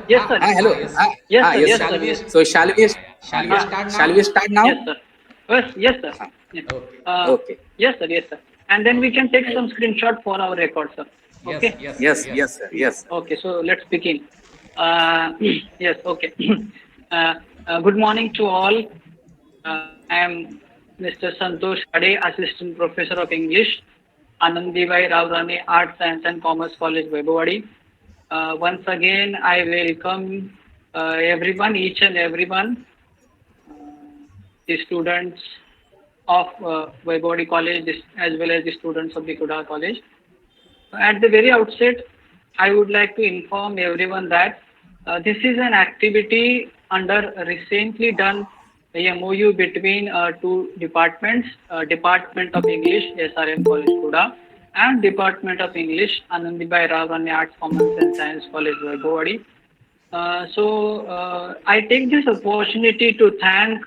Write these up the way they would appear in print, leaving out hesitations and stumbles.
Yes, sir. Hello. Yes. Yes, sir. Yes, Yes, sir. sir. Shall we? Yes. So shall we Yeah. Shall we Ah, start shall we now? start now? yes, sir. Yes, yes, sir. Uh, Yes. Okay. Uh, okay. yes, sir. Yes, sir. And then we Okay. can take Okay. some screenshot for our record, sir. Yes. Okay. Yes. Yes. Yes. Yes, sir. Yes, sir. Okay. So let's begin. Yes. Okay. uh, Good morning to all. I am Mr. Santosh Khade, Assistant Professor of English, Anandibhai Ravrani Arts, Science and Commerce College, Vaibhavadi. Once again, I welcome everyone, each and everyone, uh, the students of Vaibhavadi College as well as the students of the Kuda College. At the very outset, I would like to inform everyone that this is an activity under recently done MOU between two departments, Department of English, SRM College Kuda, and Department of English, Anandibai Ravani Arts, Commons and Science College, Vaibhavadi. I take this opportunity to thank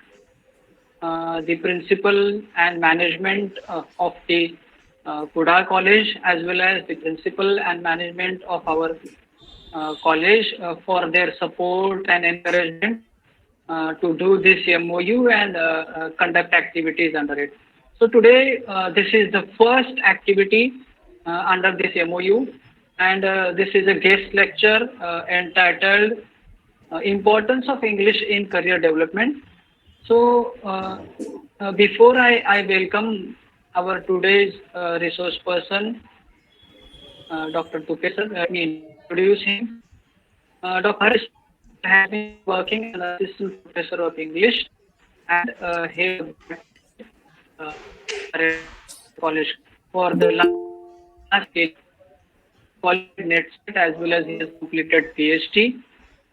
the principal and management of the Kuda College, as well as the principal and management of our college for their support and encouragement to do this MOU and conduct activities under it. So today, this is the first activity under this MOU, and this is a guest lecture entitled Importance of English in Career Development. So, before I welcome our today's resource person, Dr. Tupe sir, let me introduce him. Dr. has been working as an assistant professor of English and head of department SRM College for the last decade. He has qualified NetSet as well as he has completed PhD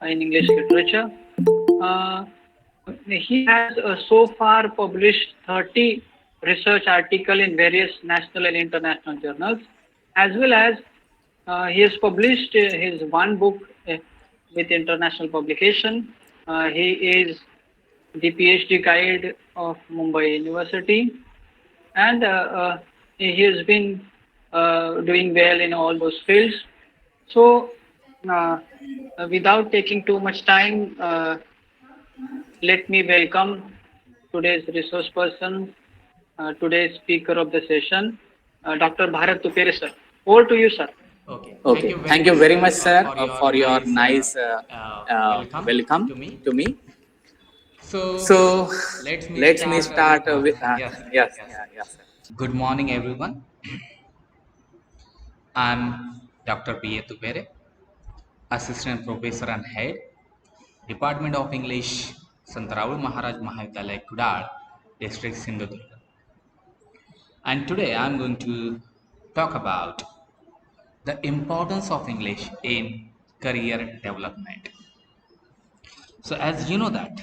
in English literature. Uh, he has so far published 30 research articles in various national and international journals, as well as he has published his one book with international publication. He is the PhD guide of Mumbai University, and he has been doing well in all those fields. So, uh, without taking too much time, let me welcome today's resource person, today's speaker of the session, Dr. Bharat Tupere, sir. Over to you, sir. Okay. Thank Okay. you very Thank you much, very sir, much, sir, for your for your nice nice welcome welcome to me. to me. So So let me let me start start with with yes, yes, yes. yes, sir. Good morning, everyone. I'm Dr. B. A. Tupere, Assistant Professor and Head, Department of English, Sant Rahul Maharaj Mahavidyalaya, Kudal, District Sindhudurga. And today I'm going to talk about the importance of English in career development. So as you know that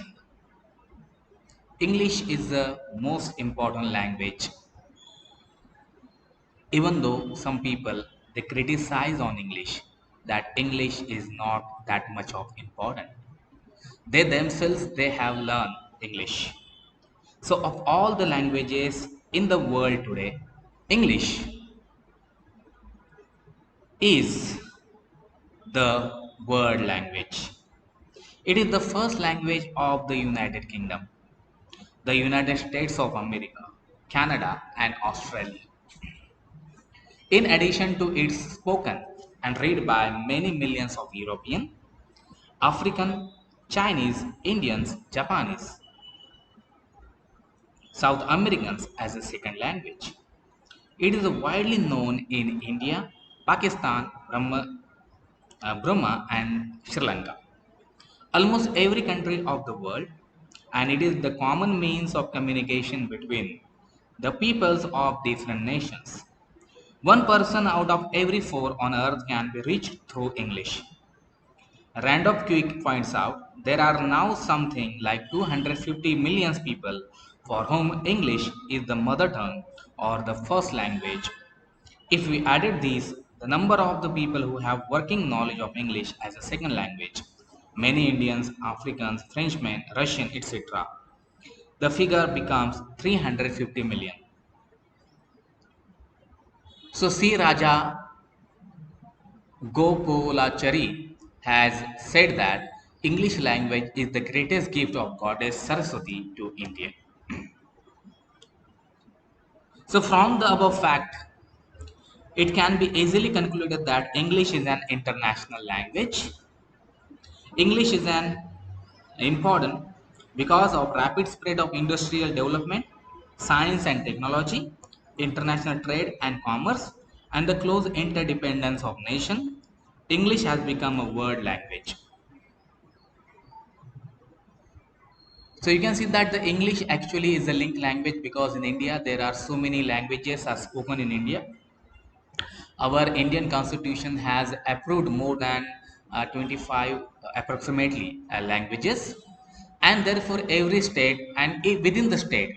English is the most important language, even though some people they criticize on English that English is not that much of important. They themselves they have learned English. So of all the languages in the world today, English is the world language. It is the first language of the United Kingdom, the United States of America, Canada, and Australia. In addition to its spoken and read by many millions of European, African, Chinese, Indians, Japanese, South Americans as a second language. It is widely known in India, Pakistan, Burma, and Sri Lanka. Almost every country of the world, and it is the common means of communication between the peoples of different nations. One person out of every four on earth can be reached through English. Randolph Quick points out there are now something like 250 million people for whom English is the mother tongue or the first language. If we added these, the number of the people who have working knowledge of English as a second language, many Indians, Africans, Frenchmen, Russian, etc., the figure becomes 350 million. So C. Raja Gopolachari has said that English language is the greatest gift of Goddess Saraswati to India. So, from the above fact, it can be easily concluded that English is an international language. English is an important because of rapid spread of industrial development, science and technology, international trade and commerce, and the close interdependence of nation. English has become a world language. So you can see that the English actually is a linked language because in India there are so many languages are spoken in India. Our Indian constitution has approved more than 25 approximately languages, and therefore every state and within the state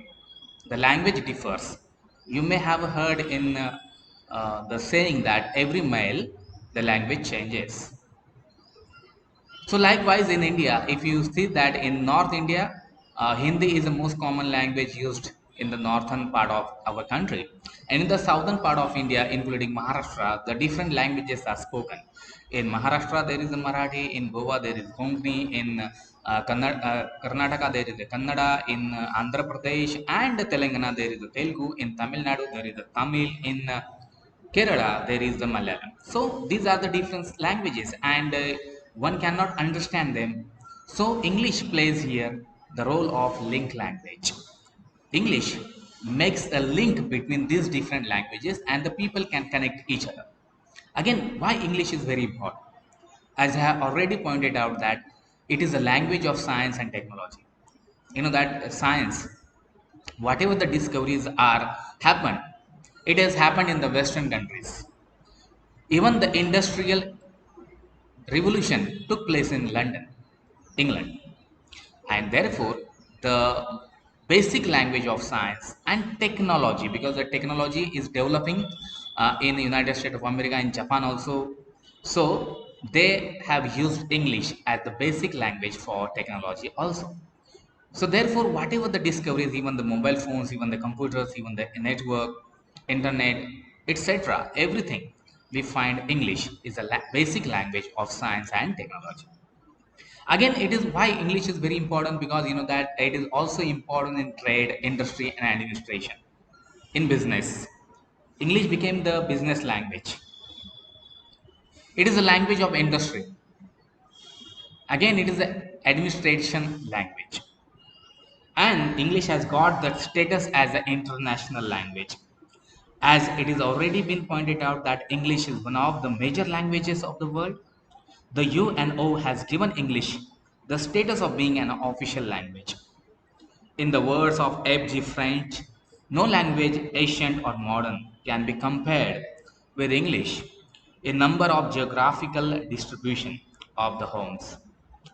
the language differs. You may have heard in the saying that every mile the language changes. So likewise in India, if you see that in North India, Hindi is the most common language used in the northern part of our country. And in the southern part of India, including Maharashtra, the different languages are spoken. In Maharashtra, there is a Marathi. In Goa, there is Konkani. In Karnataka, there is a Kannada. In Andhra Pradesh and Telangana, there is a Telugu. In Tamil Nadu, there is a Tamil. In Kerala, there is the Malayalam. So these are the different languages, and one cannot understand them. So English plays here the role of link language. English makes a link between these different languages, and the people can connect each other. Again, why English is very important? As I have already pointed out that it is a language of science and technology. You know that science, whatever the discoveries are happened, it has happened in the Western countries. Even the industrial revolution took place in London, England, and therefore the basic language of science and technology, because the technology is developing in the United States of America and Japan also. So they have used English as the basic language for technology also. So therefore, whatever the discoveries, even the mobile phones, even the computers, even the network, internet, etc., everything we find English is a basic language of science and technology. Again, it is why English is very important because you know that it is also important in trade, industry, and administration. In business, English became the business language. It is a language of industry. Again, it is an administration language. And English has got that status as an international language. As it is already been pointed out that English is one of the major languages of the world, the UNO has given English the status of being an official language. In the words of F.G. French, no language, ancient or modern, can be compared with English in number of geographical distribution of the homes,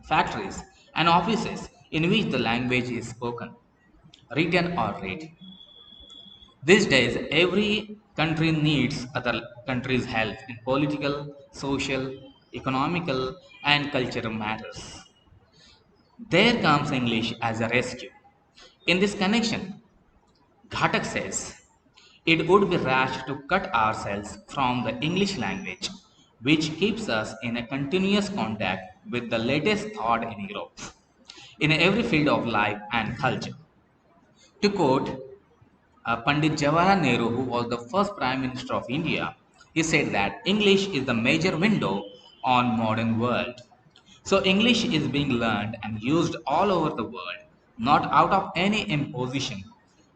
factories, and offices in which the language is spoken, written or read. These days, every country needs other countries' help in political, social, economical, and cultural matters. There comes English as a rescue. In this connection, Ghatak says, it would be rash to cut ourselves from the English language, which keeps us in a continuous contact with the latest thought in Europe, in every field of life and culture. To quote Pandit Jawaharlal Nehru, who was the first Prime Minister of India, he said that English is the major window on modern world. So English is being learned and used all over the world, not out of any imposition,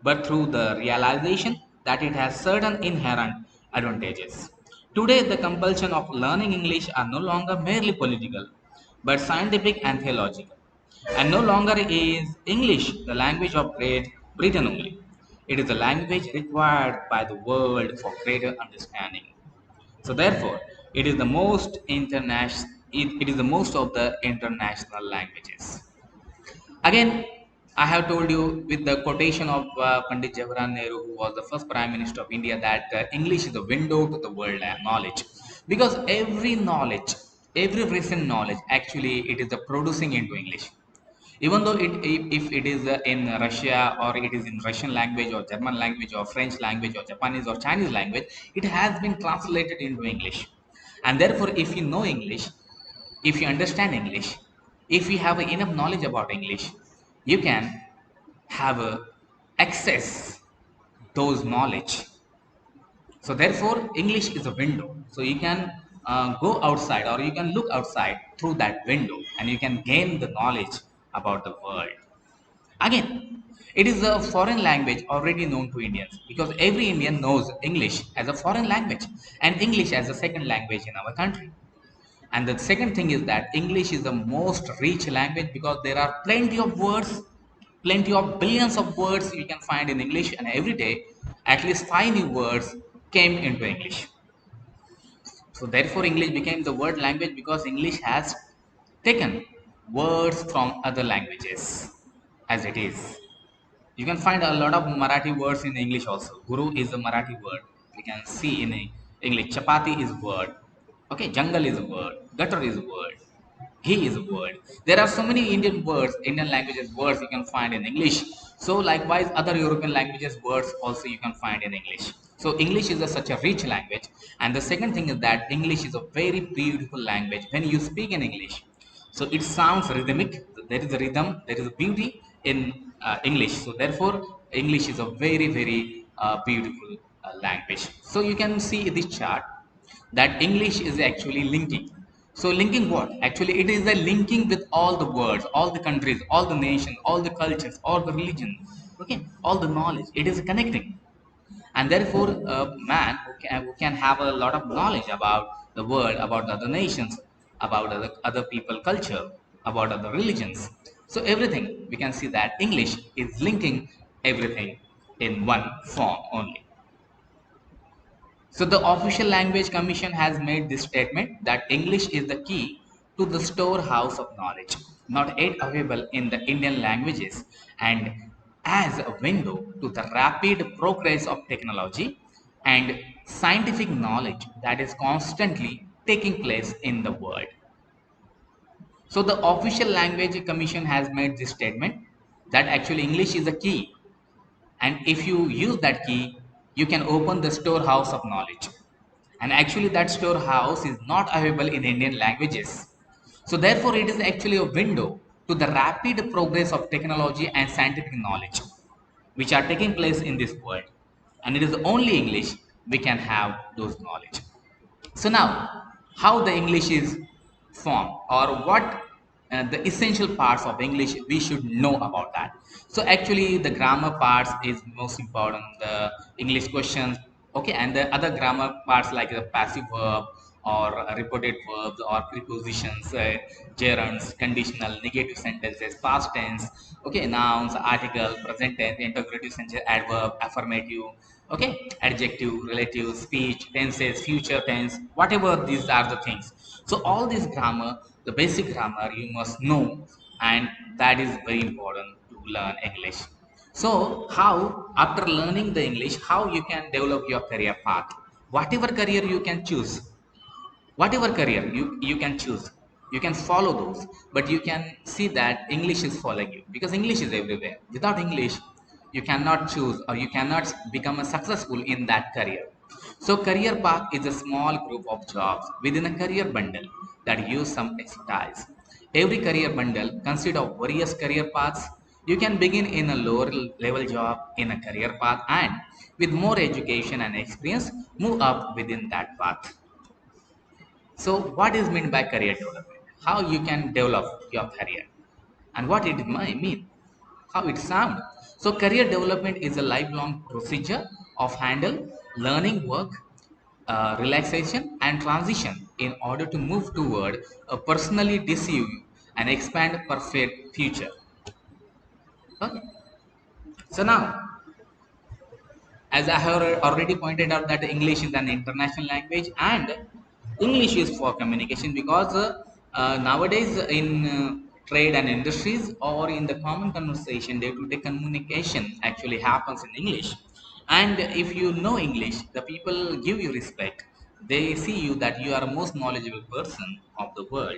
but through the realization that it has certain inherent advantages. Today, the compulsion of learning English are no longer merely political, but scientific and theological. And no longer is English the language of Great Britain only. It is the language required by the world for greater understanding. So therefore, it is the most international. It is the most of the international languages. Again, I have told you with the quotation of Pandit Jawaharlal Nehru, who was the first Prime Minister of India, that English is the window to the world and knowledge. Because every knowledge, every recent knowledge, actually, it is the producing into English. Even though if it is in Russia or it is in Russian language or German language or French language or Japanese or Chinese language, it has been translated into English. And therefore, if you know English, if you understand English, if you have enough knowledge about English, you can have access those knowledge. So therefore, English is a window. So you can go outside or you can look outside through that window and you can gain the knowledge about the world. Again, it is a foreign language already known to Indians because every Indian knows English as a foreign language and English as a second language in our country. And the second thing is that English is the most rich language because there are plenty of words, plenty of billions of words you can find in English, and every day at least five new words came into English. So therefore, English became the word language because English has taken words from other languages as it is. You can find a lot of Marathi words in English also. Guru is a Marathi word. We can see in English. Chapati is word. Okay, jungle is a word. Gutter is a word. He is a word. There are so many Indian words, Indian languages words you can find in English. So likewise, other European languages words also you can find in English. So English is such a rich language. And the second thing is that English is a very beautiful language. When you speak in English, so it sounds rhythmic. There is a rhythm. There is a beauty in English. So therefore, English is a very beautiful language. So you can see this chart that English is actually linking. So linking what? Actually, it is a linking with all the words, all the countries, all the nations, all the cultures, all the religions. Okay, all the knowledge. It is connecting, and therefore, a man who can have a lot of knowledge about the world, about the other nations, about other people culture, about other religions. So everything we can see that English is linking everything in one form only. So the Official Language Commission has made this statement that English is the key to the storehouse of knowledge, not yet available in the Indian languages, and as a window to the rapid progress of technology and scientific knowledge that is constantly taking place in the world. So the Official Language Commission has made this statement that actually English is a key, and if you use that key, you can open the storehouse of knowledge, and actually that storehouse is not available in Indian languages. So therefore, it is actually a window to the rapid progress of technology and scientific knowledge which are taking place in this world, and it is only English we can have those knowledge. So now, how the English is formed, or what the essential parts of English we should know about that. So actually, the grammar parts is most important. The English questions, okay, and the other grammar parts like the passive verb or reported verbs or prepositions, gerunds, conditional, negative sentences, past tense, okay, nouns, article, present tense, interrogative sentence, adverb, affirmative, okay, adjective, relative, speech, tenses, future tense, whatever these are the things. So all this grammar, the basic grammar you must know, and that is very important to learn English. So how, after learning the English, how you can develop your career path, whatever career you can choose, whatever career you can choose, you can follow those, but you can see that English is following you because English is everywhere. Without English, you cannot choose or you cannot become a successful in that career. So career path is a small group of jobs within a career bundle that use some expertise. Every career bundle consists of various career paths. You can begin in a lower level job in a career path, and with more education and experience move up within that path. So, what is meant by career development? How you can develop your career, and what it might mean, how it sound. So, career development is a lifelong procedure of handle, learning, work, relaxation, and transition in order to move toward a personally deceive and expand perfect future. Okay. So now, as I have already pointed out that English is an international language and English is for communication because nowadays in trade and industries or in the common conversation, day-to-day communication actually happens in English. And if you know English, the people give you respect. They see you that you are a most knowledgeable person of the world.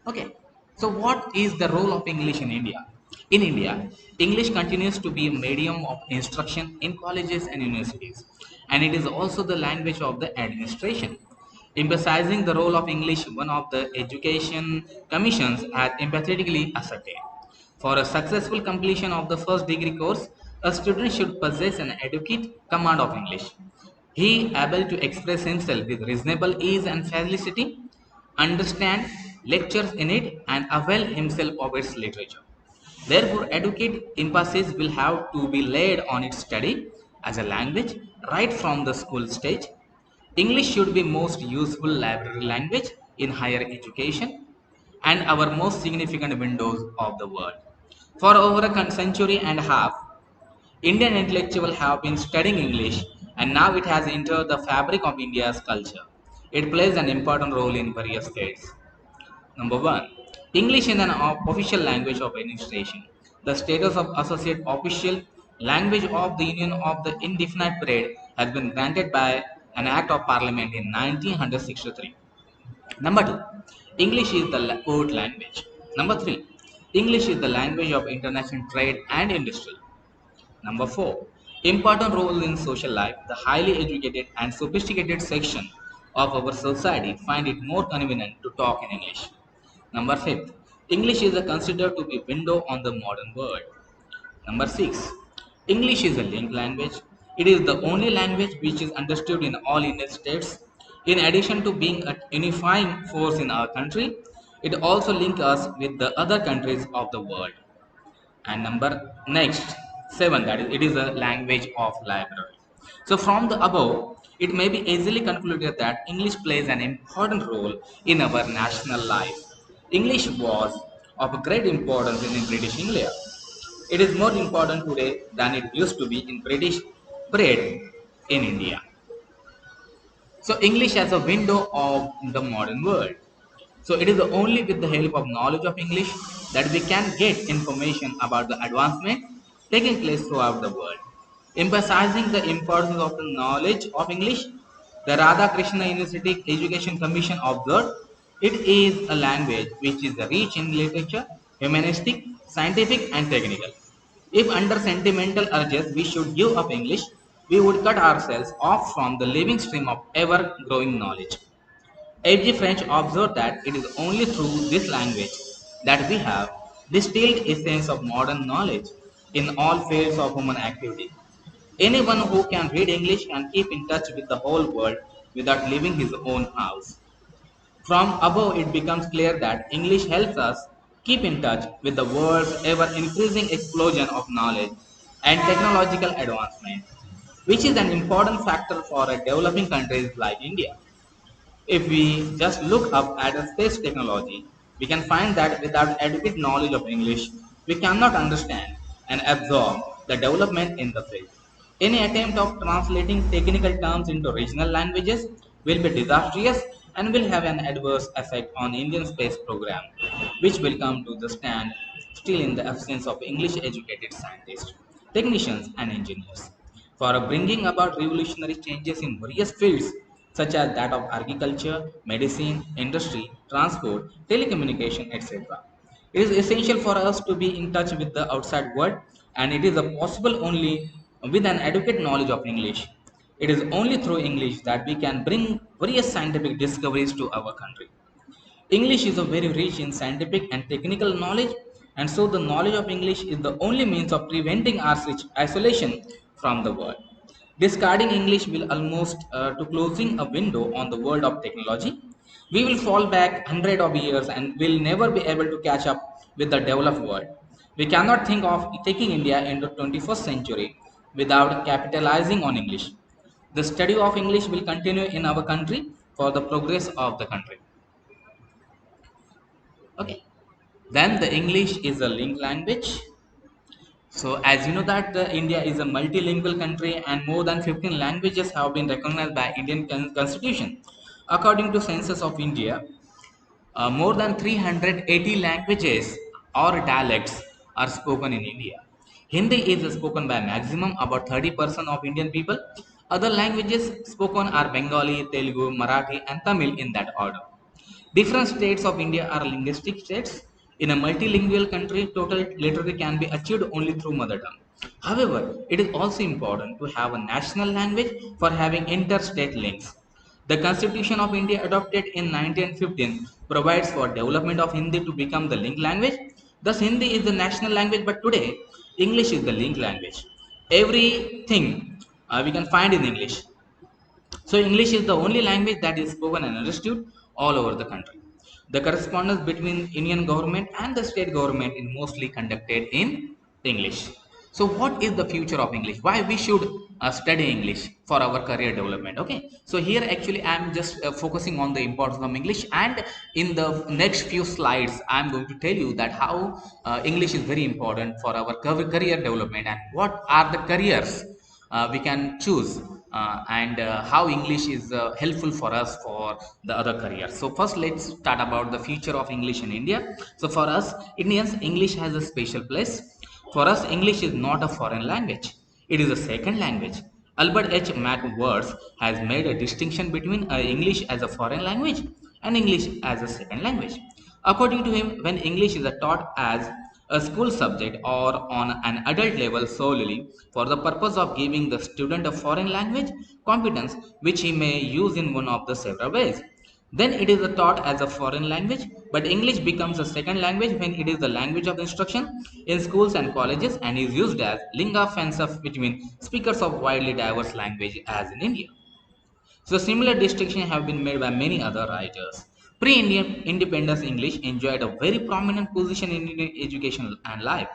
Okay, so what is the role of English in India? In India, English continues to be a medium of instruction in colleges and universities, and it is also the language of the administration. Emphasizing the role of English, one of the education commissions has emphatically asserted. For a successful completion of the first degree course, a student should possess an adequate command of English. He able to express himself with reasonable ease and facility, understand lectures in it, and avail himself of its literature. Therefore, adequate emphasis will have to be laid on its study as a language right from the school stage. English should be most useful library language in higher education and our most significant windows of the world. For over a century and a half, Indian intellectuals have been studying English and now it has entered the fabric of India's culture. It plays an important role in various fields. Number one, English is an official language of administration. The status of associate official language of the Union of the indefinite period has been granted by an Act of Parliament in 1963. Number two, English is the court language. Number three, English is the language of international trade and industry. Number four, important role in social life. The highly educated and sophisticated section of our society find it more convenient to talk in English. Number fifth, English is considered to be window on the modern world. Number six, English is a link language. It is the only language which is understood in all Indian states. In addition to being a unifying force in our country, it also links us with the other countries of the world. And number next seven, that is, it is a language of library. So from the above, it may be easily concluded that English plays an important role in our national life. English was of great importance in British India. It is more important today than it used to be in British period in India. So English as a window of the modern world. So it is only with the help of knowledge of English that we can get information about the advancement taking place throughout the world. Emphasizing the importance of the knowledge of English, the Radhakrishna University Education Commission observed it is a language which is rich in literature, humanistic, scientific and technical. If under sentimental urges we should give up English, we would cut ourselves off from the living stream of ever growing knowledge. H.G. French observed that it is only through this language that we have distilled essence of modern knowledge in all fields of human activity. Anyone who can read English can keep in touch with the whole world without leaving his own house. From above, it becomes clear that English helps us keep in touch with the world's ever increasing explosion of knowledge and technological advancement, which is an important factor for a developing countries like India. If we just look up at a space technology, we can find that without adequate knowledge of English, we cannot understand and absorb the development in the field. Any attempt of translating technical terms into regional languages will be disastrous and will have an adverse effect on Indian space program, which will come to the stand still in the absence of English educated scientists, technicians and engineers for bringing about revolutionary changes in various fields such as that of agriculture, medicine, industry, transport, telecommunication, etc. It is essential for us to be in touch with the outside world and it is possible only with an adequate knowledge of English. It is only through English that we can bring various scientific discoveries to our country. English is a very rich in scientific and technical knowledge, and so the knowledge of English is the only means of preventing our isolation from the world. Discarding English will almost to closing a window on the world of technology. We will fall back hundred of years and will never be able to catch up with the developed world. We cannot think of taking India into 21st century without capitalizing on English. The study of English will continue in our country for the progress of the country. Okay. Then the English is a link language. So as you know that India is a multilingual country and more than 15 languages have been recognized by Indian constitution. According to Census of India, more than 380 languages or dialects are spoken in India. Hindi is spoken by maximum about 30% of Indian people. Other languages spoken are Bengali, Telugu, Marathi and Tamil in that order. Different states of India are linguistic states. In a multilingual country, total literacy can be achieved only through mother tongue. However, it is also important to have a national language for having interstate links. The Constitution of India, adopted in 1915, provides for development of Hindi to become the link language. Thus, Hindi is the national language, but today English is the link language. Everything we can find in English. So English is the only language that is spoken and understood all over the country. The correspondence between Indian government and the state government is mostly conducted in English. So what is the future of English? Why we should study English for our career development? Okay. So here actually I am just focusing on the importance of English, and in the next few slides I am going to tell you that how English is very important for our career development and what are the careers we can choose, and how English is helpful for us for the other careers. So first let's start about the future of English in India. So for us Indians, English has a special place. For us, English is not a foreign language. It is a second language. Albert H. McWorth has made a distinction between English as a foreign language and English as a second language. According to him, when English is taught as a school subject or on an adult level solely for the purpose of giving the student a foreign language competence which he may use in one of the several ways, then it is taught as a foreign language. But English becomes a second language when it is the language of instruction in schools and colleges and is used as lingua franca between speakers of widely diverse language as in India. So similar distinctions have been made by many other writers. Pre-Indian independence English enjoyed a very prominent position in Indian education and life.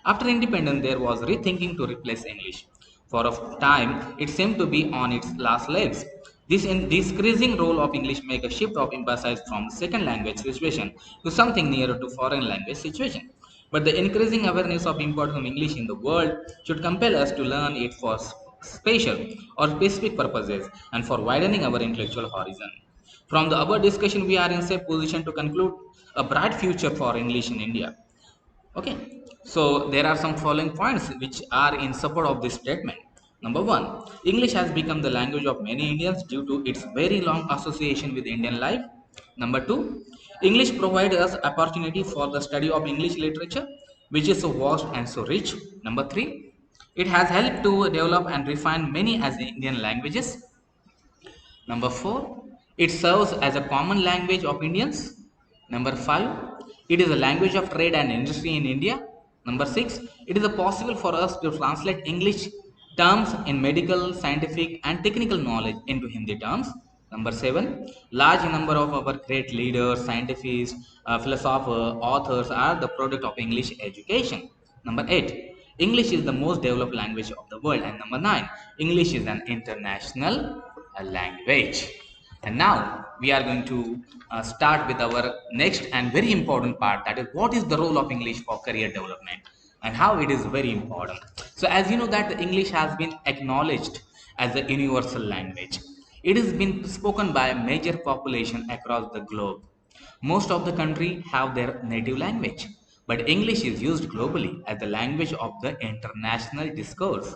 After independence, there was rethinking to replace English. For a time, it seemed to be on its last legs. This decreasing role of English make a shift of emphasis from second language situation to something nearer to foreign language situation. But the increasing awareness of importance of English in the world should compel us to learn it for spatial or specific purposes and for widening our intellectual horizon. From the above discussion, we are in safe position to conclude a bright future for English in India. Okay, so there are some following points which are in support of this statement. Number one, English has become the language of many Indians due to its very long association with Indian life. Number two, English provides us opportunity for the study of English literature, which is so vast and so rich. Number three, it has helped to develop and refine many as Indian languages. Number four, it serves as a common language of Indians. Number five, it is a language of trade and industry in India. Number six, it is possible for us to translate English terms in medical, scientific, and technical knowledge into Hindi terms. Number seven, large number of our great leaders, scientists, philosophers, authors are the product of English education. Number eight, English is the most developed language of the world. And number nine, English is an international language. And now we are going to start with our next and very important part, that is what is the role of English for career development and how it is very important. So as you know that the English has been acknowledged as a universal language. It has been spoken by a major population across the globe. Most of the country have their native language, but English is used globally as the language of the international discourse.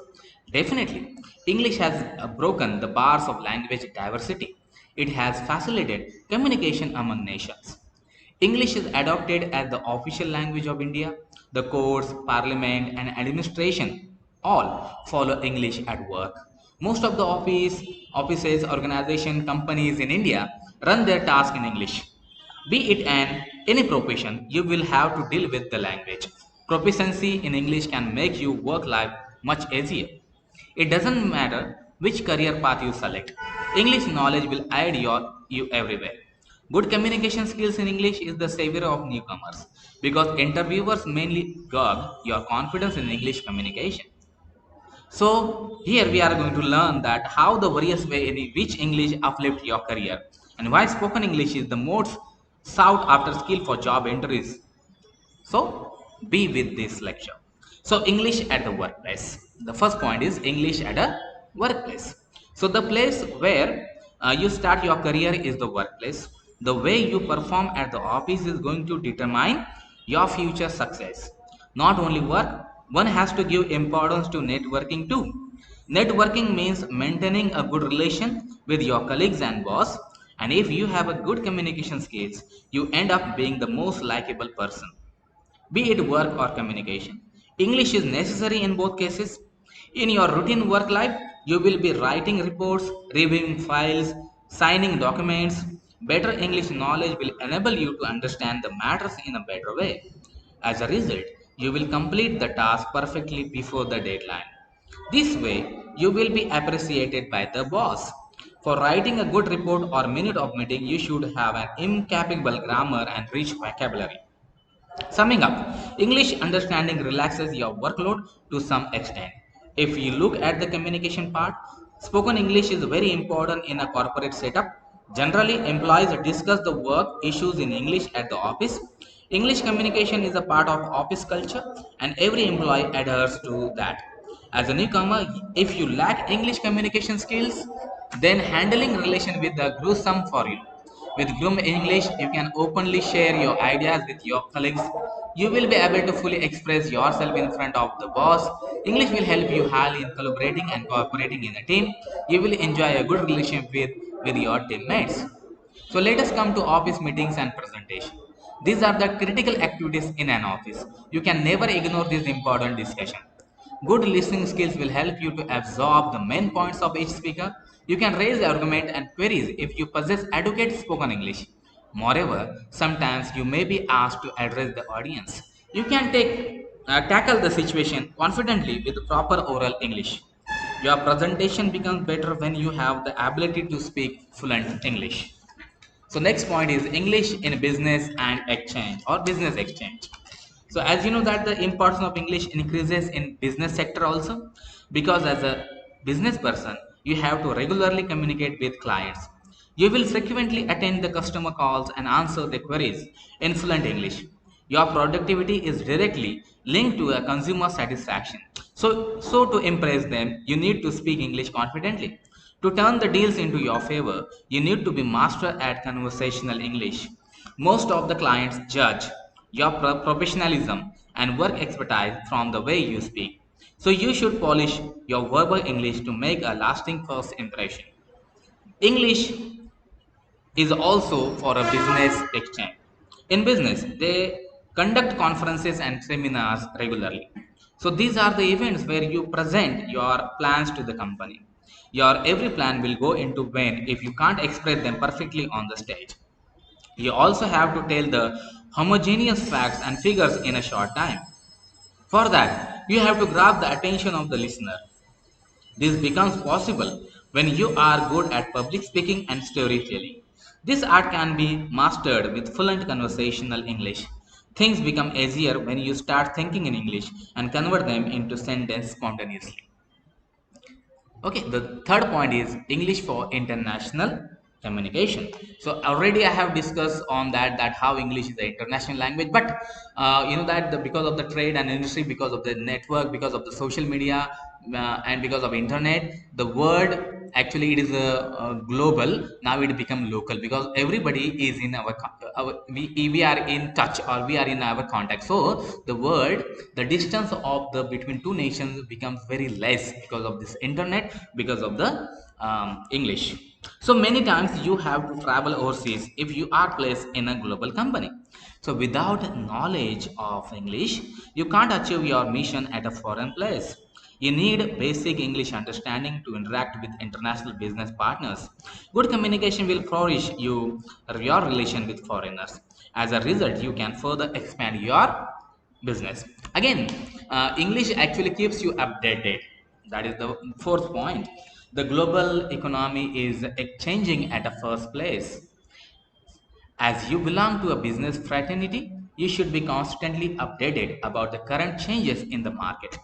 Definitely, English has broken the bars of language diversity. It has facilitated communication among nations. English is adopted as the official language of India. The courts, parliament, and administration all follow English at work. Most of the offices, organizations, companies in India run their task in English. Be it any profession, you will have to deal with the language. Proficiency in English can make your work life much easier. It doesn't matter which career path you select. English knowledge will aid you everywhere. Good communication skills in English is the savior of newcomers because interviewers mainly gauge your confidence in English communication. So here we are going to learn that how the various way in which English uplift your career and why spoken English is the most sought after skill for job entries. So be with this lecture. So English at the workplace. The first point is English at a workplace. So the place where you start your career is the workplace. The way you perform at the office is going to determine your future success. Not only work, one has to give importance to networking too. Networking means maintaining a good relation with your colleagues and boss. And if you have a good communication skills, you end up being the most likable person, be it work or communication. English is necessary in both cases. In your routine work life, you will be writing reports, reviewing files, signing documents. Better English knowledge will enable you to understand the matters in a better way. As a result, you will complete the task perfectly before the deadline. This way, you will be appreciated by the boss. For writing a good report or minute of meeting, you should have an impeccable grammar and rich vocabulary. Summing up, English understanding relaxes your workload to some extent. If you look at the communication part, spoken English is very important in a corporate setup. Generally, employees discuss the work issues in English at the office. English communication is a part of office culture, and every employee adheres to that. As a newcomer, if you lack English communication skills, then handling relation with the gruesome for you. With Groom English, you can openly share your ideas with your colleagues. You will be able to fully express yourself in front of the boss. English will help you highly in collaborating and cooperating in a team. You will enjoy a good relationship with your teammates. So let us come to office meetings and presentation. These are the critical activities in an office. You can never ignore this important discussion. Good listening skills will help you to absorb the main points of each speaker. You can raise argument and queries if you possess adequate spoken English. Moreover, sometimes you may be asked to address the audience. You can tackle the situation confidently with proper oral English. Your presentation becomes better when you have the ability to speak fluent English. So next point is English in business and exchange or business exchange. So as you know that the importance of English increases in business sector also, because as a business person you have to regularly communicate with clients. You will frequently attend the customer calls and answer the queries in fluent English. Your productivity is directly linked to a consumer satisfaction. So to impress them, you need to speak English confidently. To turn the deals into your favor, you need to be master at conversational English. Most of the clients judge your professionalism and work expertise from the way you speak. So you should polish your verbal English to make a lasting first impression. English is also for a business exchange. In business, they conduct conferences and seminars regularly. So these are the events where you present your plans to the company. Your every plan will go into vain if you can't express them perfectly on the stage. You also have to tell the homogeneous facts and figures in a short time. For that, you have to grab the attention of the listener. This becomes possible when you are good at public speaking and storytelling. This art can be mastered with fluent conversational English. Things become easier when you start thinking in English and convert them into sentences spontaneously. Okay, the third point is English for international communication. So already I have discussed on that how English is an international language, but you know that because of the trade and industry, because of the network, because of the social media, and because of internet, the word actually it is global. Now it become local because everybody is in we are in touch or we are in our contact. So the word, the distance of the between two nations becomes very less because of this internet, because of the English. So many times you have to travel overseas if you are placed in a global company. So without knowledge of English, you can't achieve your mission at a foreign place. You need basic English understanding to interact with international business partners. Good communication will flourish your relation with foreigners. As a result, you can further expand your business. Again, English actually keeps you updated. That is the fourth point. The global economy is changing at a first place. As you belong to a business fraternity, you should be constantly updated about the current changes in the market.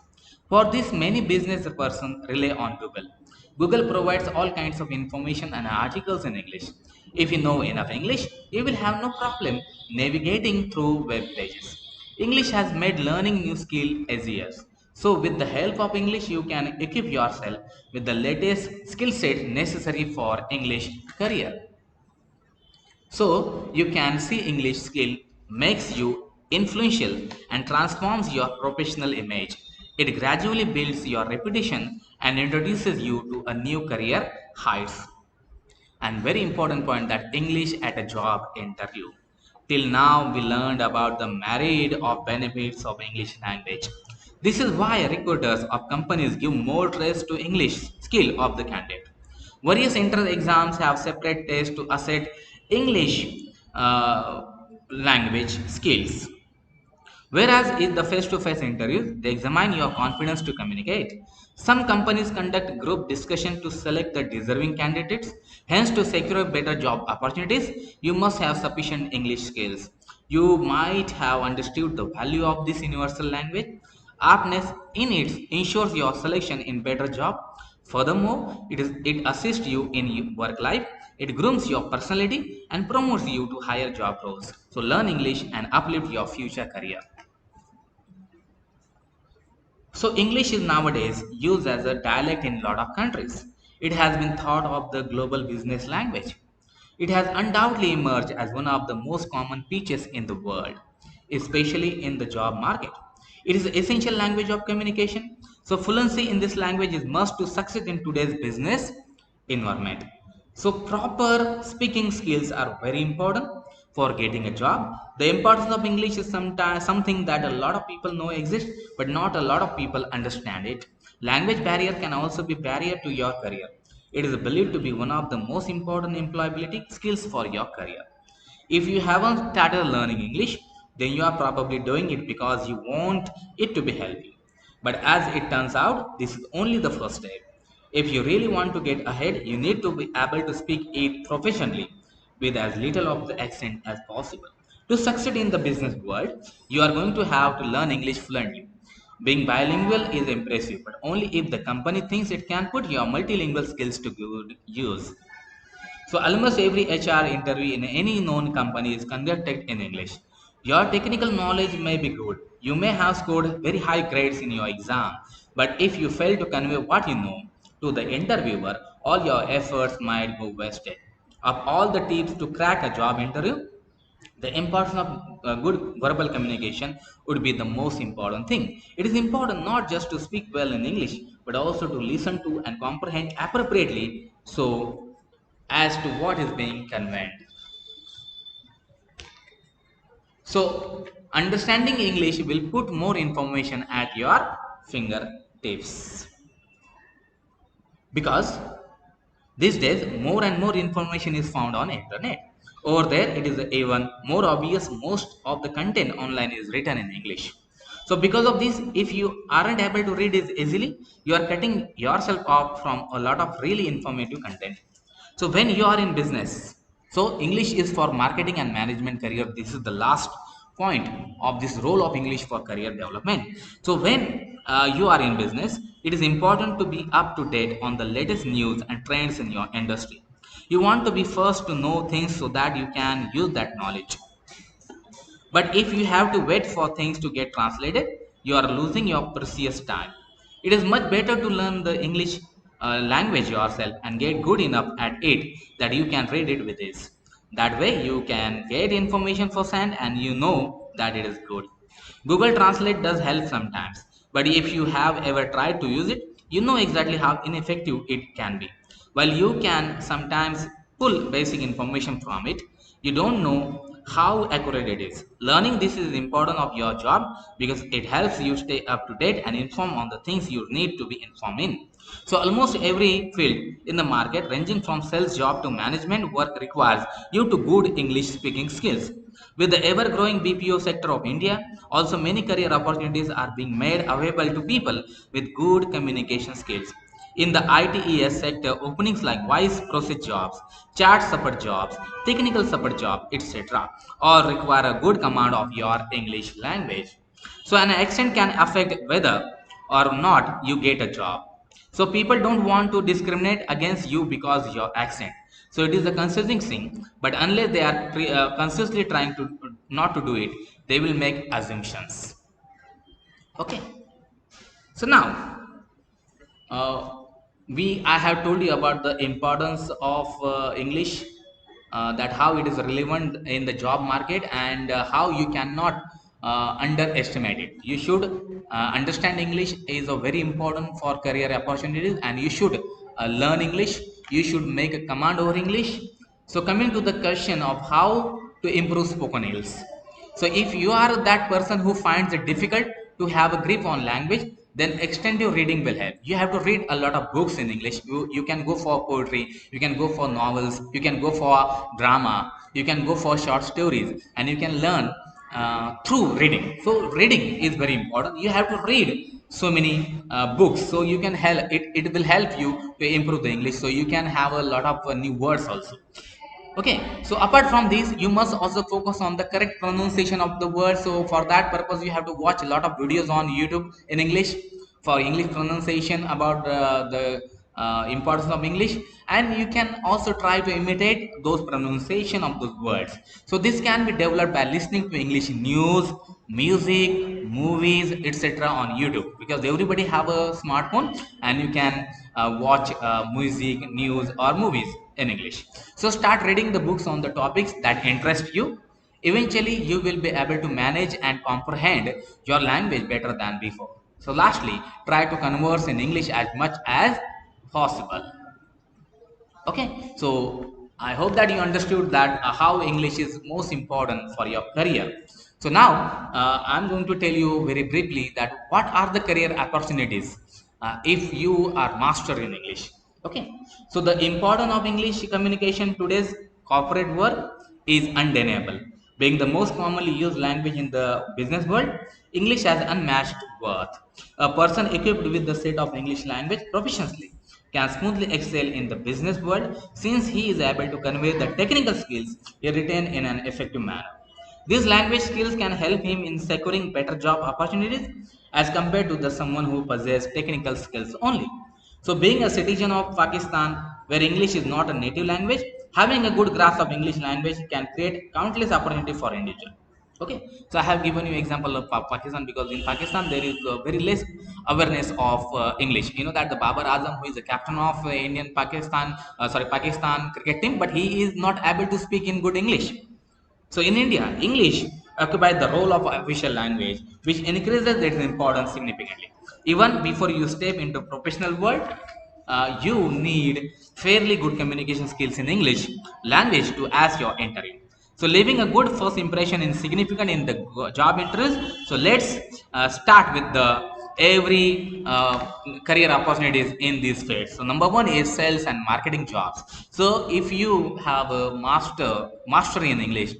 For this, many business persons rely on Google. Google provides all kinds of information and articles in English. If you know enough English, you will have no problem navigating through web pages. English has made learning new skill easier. So with the help of English, you can equip yourself with the latest skill set necessary for English career. So you can see English skill makes you influential and transforms your professional image. It gradually builds your reputation and introduces you to a new career heights. And very important point that English at a job interview. Till now we learned about the merit of benefits of English language. This is why recruiters of companies give more stress to English skill of the candidate. Various entrance exams have separate tests to assess English uh, language skills. Whereas in the face-to-face interviews, they examine your confidence to communicate. Some companies conduct group discussion to select the deserving candidates. Hence, to secure better job opportunities, you must have sufficient English skills. You might have understood the value of this universal language. Aptness in it ensures your selection in better job. Furthermore, it assists you in your work life. It grooms your personality and promotes you to higher job roles. So learn English and uplift your future career. So English is nowadays used as a dialect in a lot of countries. It has been thought of the global business language. It has undoubtedly emerged as one of the most common pitches in the world, especially in the job market. It is the essential language of communication. So fluency in this language is must to succeed in today's business environment. So proper speaking skills are very important for getting a job. The importance of English is sometimes something that a lot of people know exists, but not a lot of people understand it. Language barrier can also be barrier to your career. It is believed to be one of the most important employability skills for your career. If you haven't started learning English, then you are probably doing it because you want it to be helpful. But as it turns out, this is only the first step. If you really want to get ahead, you need to be able to speak it professionally with as little of the accent as possible. To succeed in the business world, you are going to have to learn English fluently. Being bilingual is impressive, but only if the company thinks it can put your multilingual skills to good use. So almost every HR interview in any known company is conducted in English. Your technical knowledge may be good. You may have scored very high grades in your exam, but if you fail to convey what you know to the interviewer, all your efforts might go wasted. Of all the tips to crack a job interview, the importance of good verbal communication would be the most important thing. It is important not just to speak well in English, but also to listen to and comprehend appropriately so as to what is being conveyed. So, understanding English will put more information at your fingertips because these days, more and more information is found on internet. Over there, it is even more obvious most of the content online is written in English. So, because of this, if you aren't able to read it easily, you are cutting yourself off from a lot of really informative content. So, when you are in business, so English is for marketing and management career. This is the last point of this role of English for career development. So when you are in business, it is important to be up to date on the latest news and trends in your industry. You want to be first to know things so that you can use that knowledge. But if you have to wait for things to get translated, you are losing your precious time. It is much better to learn the English language yourself and get good enough at it that you can read it with ease. That way, you can get information firsthand and you know that it is good. Google Translate does help sometimes, but if you have ever tried to use it, you know exactly how ineffective it can be. While you can sometimes pull basic information from it, you don't know how accurate it is. Learning this is important of your job because it helps you stay up to date and informed on the things you need to be informed in. So almost every field in the market ranging from sales job to management work requires you to good English speaking skills. With the ever growing BPO sector of India, also many career opportunities are being made available to people with good communication skills. In the ITES sector, openings like voice process jobs, chat support jobs, technical support jobs, etc., all require a good command of your English language. So, an accent can affect whether or not you get a job. So, people don't want to discriminate against you because your accent. So, it is a confusing thing, but unless they are consciously trying to not to do it, they will make assumptions. Okay. So now uh, I have told you about the importance of English, that how it is relevant in the job market and how you cannot underestimate it. You should understand English is a very important for career opportunities, and you should learn English. You should make a command over English. So coming to the question of how to improve spoken English. So if you are that person who finds it difficult to have a grip on language, then extensive reading will help. You have to read a lot of books in English. You can go for poetry, you can go for novels, you can go for drama, you can go for short stories, and you can learn through reading. So reading is very important. You have to read so many books, so you can help it will help you to improve the English, so you can have a lot of new words also. Okay, so apart from this, you must also focus on the correct pronunciation of the word. So for that purpose, you have to watch a lot of videos on YouTube in English for English pronunciation about the importance of English, and you can also try to imitate those pronunciation of those words. So this can be developed by listening to English news, music, movies, etc. on YouTube, because everybody have a smartphone and you can watch music, news, or movies in English. So start reading the books on the topics that interest you. Eventually, you will be able to manage and comprehend your language better than before. So lastly, try to converse in English as much as possible. Okay, so I hope that you understood that how English is most important for your career. So now I'm going to tell you very briefly that what are the career opportunities if you are master in English. Okay, so the importance of English communication today's corporate work is undeniable. Being the most commonly used language in the business world, English has unmatched worth. A person equipped with the set of English language proficiency can smoothly excel in the business world, since he is able to convey the technical skills he retained in an effective manner. These language skills can help him in securing better job opportunities as compared to the someone who possesses technical skills only. So, being a citizen of Pakistan, where English is not a native language, having a good grasp of English language can create countless opportunity for individual. Okay, so I have given you example of Pakistan, because in Pakistan there is very less awareness of English. You know that the Babar Azam, who is the captain of Indian Pakistan cricket team, but he is not able to speak in good English. So in India, English occupies the role of official language, which increases its importance significantly. Even before you step into professional world, you need fairly good communication skills in English language to as your entering. So leaving a good first impression is significant in the job interest. So let's start with the every career opportunities in this field. So number one is sales and marketing jobs. So if you have a mastery in English,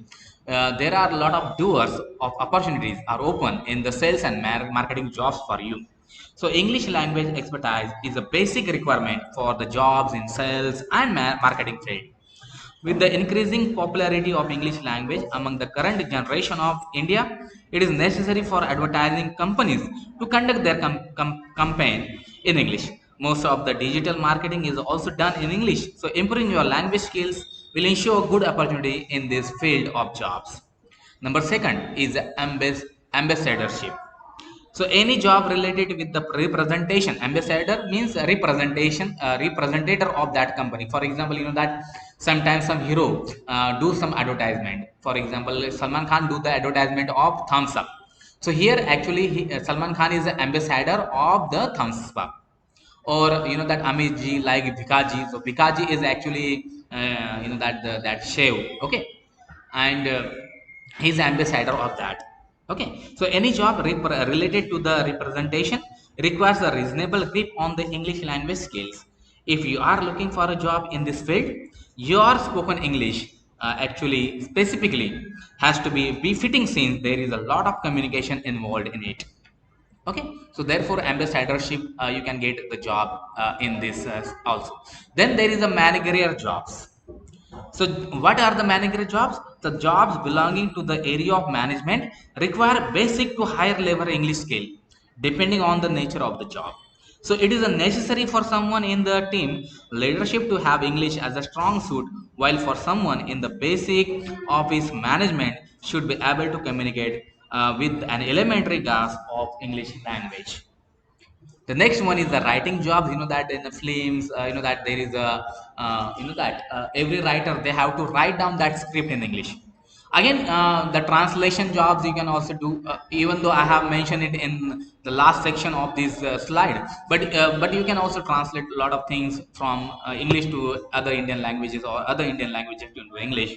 there are a lot of doors of opportunities are open in the sales and marketing jobs for you. So English language expertise is a basic requirement for the jobs in sales and marketing field. With the increasing popularity of English language among the current generation of India, it is necessary for advertising companies to conduct their campaign in English. Most of the digital marketing is also done in English. So improving your language skills will ensure good opportunity in this field of jobs. Number second is ambassadorship. So any job related with the representation, ambassador means a representation, representative of that company. For example, you know that sometimes some hero do some advertisement. For example, Salman Khan do the advertisement of Thumbs Up. So here actually Salman Khan is the ambassador of the Thumbs Up. Or you know that Amit ji like Vikaji. So Vikaji is actually you know that that shave. Okay, and he's ambassador of that. Okay, so any job related to the representation requires a reasonable grip on the English language skills. If you are looking for a job in this field, your spoken English actually specifically has to be befitting, since there is a lot of communication involved in it. Okay, so therefore ambassadorship you can get the job in this also. Then there is a managerial jobs. So, what are the managerial jobs? The jobs belonging to the area of management require basic to higher level English skill, depending on the nature of the job. So, it is a necessary for someone in the team leadership to have English as a strong suit, while for someone in the basic office management should be able to communicate with an elementary grasp of English language. The next one is the writing jobs. You know that in the films, you know that there is a you know that every writer they have to write down that script in English. Again, the translation jobs you can also do, even though I have mentioned it in the last section of this slide, but you can also translate a lot of things from English to other Indian languages, or other Indian languages to English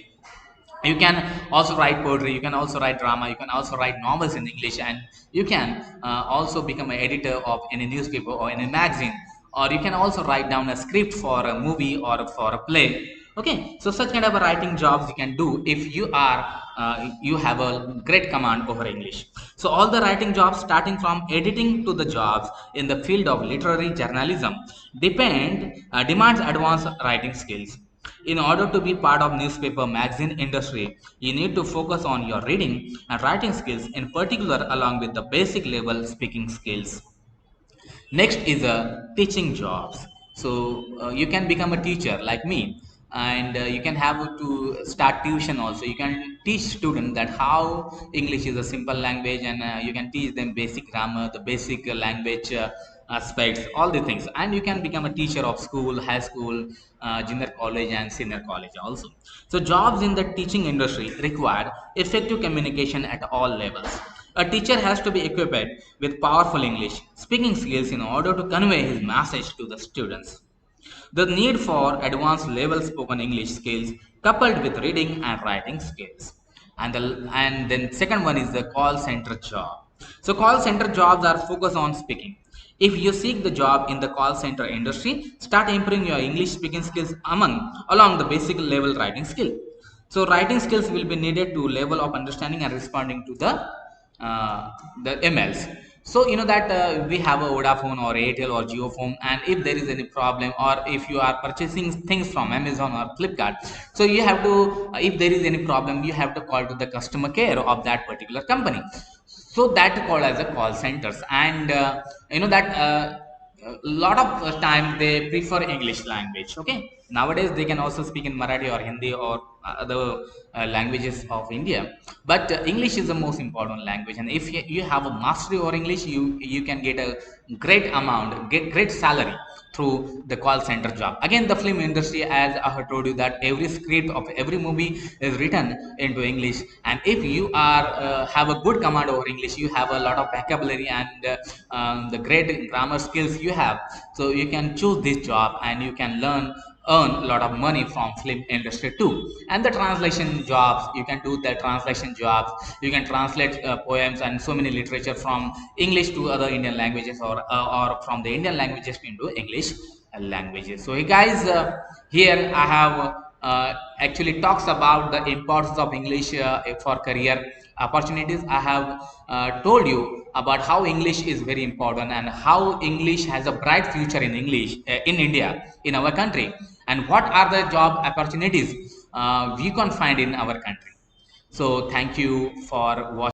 You can also write poetry, you can also write drama, you can also write novels in English, and you can also become an editor of any newspaper or any magazine, or you can also write down a script for a movie or for a play. Okay, so such kind of a writing jobs you can do if you have a great command over English. So all the writing jobs starting from editing to the jobs in the field of literary journalism demands advanced writing skills. In order to be part of newspaper magazine industry, you need to focus on your reading and writing skills in particular along with the basic level speaking skills. Next is teaching jobs. So you can become a teacher like me, and you can have to start tuition also. You can teach students that how English is a simple language, and you can teach them basic grammar, the basic language aspects, all the things. And you can become a teacher of school, high school, junior college, and senior college also. So jobs in the teaching industry require effective communication at all levels. A teacher has to be equipped with powerful English speaking skills in order to convey his message to the students. The need for advanced level spoken English skills coupled with reading and writing skills. And then second one is the call center job. So call center jobs are focused on speaking. If you seek the job in the call center industry, start improving your English speaking skills along the basic level writing skill. So writing skills will be needed to level of understanding and responding to the emails. So you know that we have a Vodafone or Airtel or Jio phone, and if there is any problem, or if you are purchasing things from Amazon or Flipkart, so you have to, if there is any problem, you have to call to the customer care of that particular company. So that called as a call centers, and you know that a lot of time they prefer English language. Okay, nowadays they can also speak in Marathi or Hindi or other languages of India, but English is the most important language. And if you have a mastery over English, you can get a great amount, get great salary through the call center job. Again, the film industry, as I have told you, that every script of every movie is written into English, and if you are have a good command over English, you have a lot of vocabulary and the great grammar skills you have, so you can choose this job and you can earn a lot of money from film industry too. And the translation jobs, you can do the translation jobs, you can translate poems and so many literature from English to other Indian languages, or from the Indian languages into English languages. So hey guys, here I have actually talks about the importance of English for career opportunities. I have told you about how English is very important and how English has a bright future in English in India, in our country, and what are the job opportunities we can find in our country. So thank you for watching.